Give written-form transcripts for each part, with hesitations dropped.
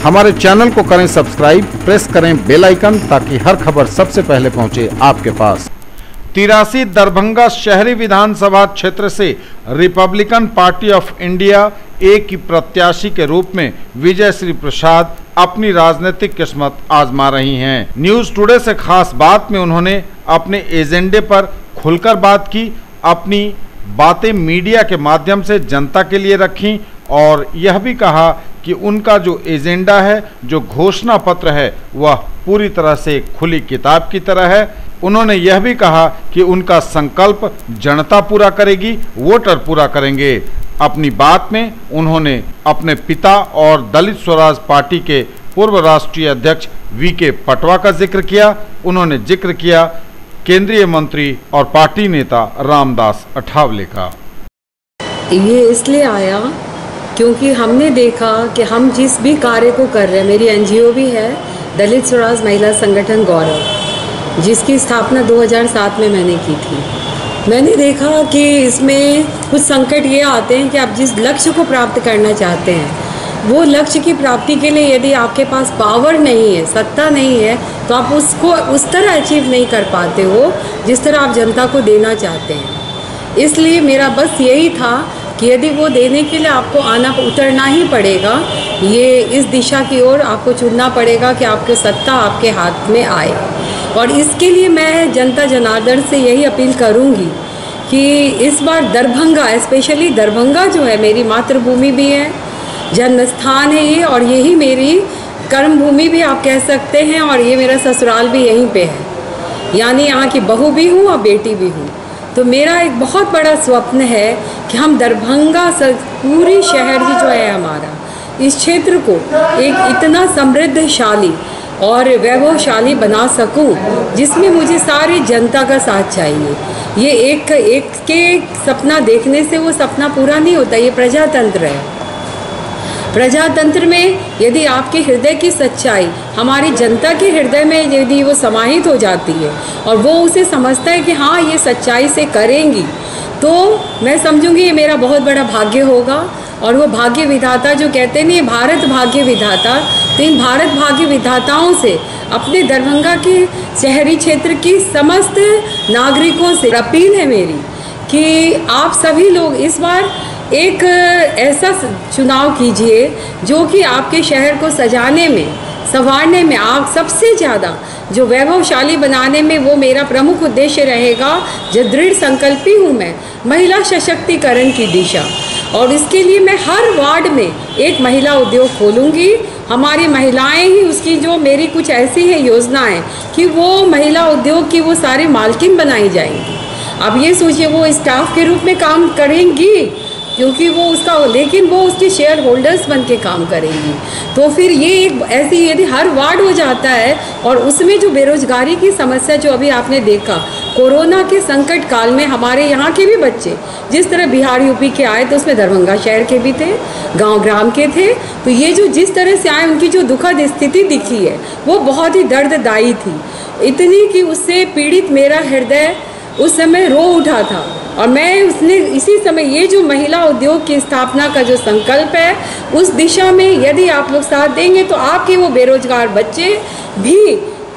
हमारे चैनल को करें सब्सक्राइब, प्रेस करें बेल आइकन ताकि हर खबर सबसे पहले पहुंचे आपके पास। 83 दरभंगा शहरी विधानसभा क्षेत्र से रिपब्लिकन पार्टी ऑफ इंडिया ए की प्रत्याशी के रूप में विजयश्री प्रसाद अपनी राजनीतिक किस्मत आजमा रही हैं। न्यूज टुडे से खास बात में उन्होंने अपने एजेंडे पर खुलकर बात की, अपनी बातें मीडिया के माध्यम से जनता के लिए रखी और यह भी कहा कि उनका जो एजेंडा है, जो घोषणा पत्र है, वह पूरी तरह से खुली किताब की तरह है। उन्होंने यह भी कहा कि उनका संकल्प जनता पूरा करेगी, वोटर पूरा करेंगे। अपनी बात में उन्होंने अपने पिता और दलित स्वराज पार्टी के पूर्व राष्ट्रीय अध्यक्ष वीके पटवा का जिक्र किया। उन्होंने जिक्र किया केंद्रीय मंत्री और पार्टी नेता रामदास अठावले का। ये इसलिए आया क्योंकि हमने देखा कि हम जिस भी कार्य को कर रहे हैं, मेरी एनजीओ भी है दलित स्वराज महिला संगठन गौरव, जिसकी स्थापना 2007 में मैंने की थी। मैंने देखा कि इसमें कुछ संकट ये आते हैं कि आप जिस लक्ष्य को प्राप्त करना चाहते हैं, वो लक्ष्य की प्राप्ति के लिए यदि आपके पास पावर नहीं है, सत्ता नहीं है, तो आप उसको उस तरह अचीव नहीं कर पाते हो जिस तरह आप जनता को देना चाहते हैं। इसलिए मेरा बस यही था कि यदि वो देने के लिए आपको उतरना ही पड़ेगा, ये इस दिशा की ओर आपको चुनना पड़ेगा कि आपकी सत्ता आपके हाथ में आए। और इसके लिए मैं जनता जनार्दन से यही अपील करूंगी कि इस बार दरभंगा, स्पेशली दरभंगा जो है मेरी मातृभूमि भी है, जन्म स्थान है ये, और यही मेरी कर्मभूमि भी आप कह सकते हैं, और ये मेरा ससुराल भी यहीं पे है, यानी यहाँ की बहू भी हूँ और बेटी भी हूँ। तो मेरा एक बहुत बड़ा स्वप्न है कि हम दरभंगा पूरी शहर ही जो है हमारा, इस क्षेत्र को एक इतना समृद्धशाली और वैभवशाली बना सकूं जिसमें मुझे सारी जनता का साथ चाहिए। ये एक के सपना देखने से वो सपना पूरा नहीं होता, ये प्रजातंत्र है। प्रजातंत्र में यदि आपके हृदय की सच्चाई हमारी जनता के हृदय में यदि वो समाहित हो जाती है और वो उसे समझता है कि हाँ ये सच्चाई से करेंगी, तो मैं समझूंगी ये मेरा बहुत बड़ा भाग्य होगा। और वो भाग्य विधाता जो कहते हैं ना, ये भारत भाग्य विधाता, तो इन भारत भाग्य विधाताओं से अपने दरभंगा के शहरी क्षेत्र की समस्त नागरिकों से अपील है मेरी कि आप सभी लोग इस बार एक ऐसा चुनाव कीजिए जो कि आपके शहर को सजाने में, संवारने में, आप सबसे ज़्यादा जो वैभवशाली बनाने में वो मेरा प्रमुख उद्देश्य रहेगा। जो दृढ़ संकल्पी हूँ मैं महिला सशक्तिकरण की दिशा, और इसके लिए मैं हर वार्ड में एक महिला उद्योग खोलूँगी। हमारी महिलाएं ही उसकी, जो मेरी कुछ ऐसी है योजनाएं कि वो महिला उद्योग की वो सारी मालकिन बनाई जाएंगी। अब ये सोचिए वो स्टाफ के रूप में काम करेंगी क्योंकि वो उसका, लेकिन वो उसके शेयर होल्डर्स बन के काम करेंगी। तो फिर ये एक ऐसी यदि हर वार्ड हो जाता है, और उसमें जो बेरोजगारी की समस्या जो अभी आपने देखा कोरोना के संकट काल में, हमारे यहाँ के भी बच्चे जिस तरह बिहार यूपी के आए, तो उसमें दरभंगा शहर के भी थे, गांव ग्राम के थे, तो ये जो जिस तरह से आए उनकी जो दुखद स्थिति दिखी है वो बहुत ही दर्ददायी थी, इतनी कि उससे पीड़ित मेरा हृदय उस समय रो उठा था। और मैं उसने इसी समय ये जो महिला उद्योग की स्थापना का जो संकल्प है, उस दिशा में यदि आप लोग साथ देंगे तो आपके वो बेरोजगार बच्चे भी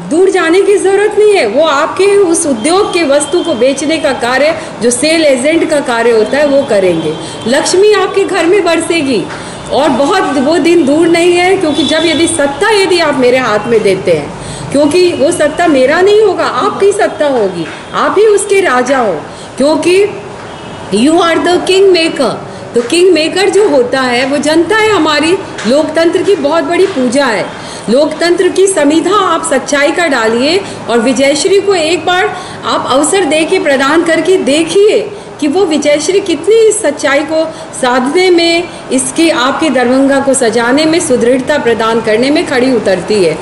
दूर जाने की ज़रूरत नहीं है, वो आपके उस उद्योग के वस्तु को बेचने का कार्य, जो सेल एजेंट का कार्य होता है, वो करेंगे। लक्ष्मी आपके घर में बरसेगी और बहुत वो दिन दूर नहीं है, क्योंकि जब यदि सत्ता यदि आप मेरे हाथ में देते हैं, क्योंकि वो सत्ता मेरा नहीं होगा, आपकी सत्ता होगी, आप ही उसके राजा हो, क्योंकि you are the king maker. तो किंग मेकर जो होता है वो जनता है हमारी। लोकतंत्र की बहुत बड़ी पूजा है, लोकतंत्र की संविधा आप सच्चाई का डालिए, और विजयश्री को एक बार आप अवसर दे के प्रदान करके देखिए कि वो विजयश्री कितनी इस सच्चाई को साधने में, इसकी आपके दरभंगा को सजाने में, सुदृढ़ता प्रदान करने में खड़ी उतरती है।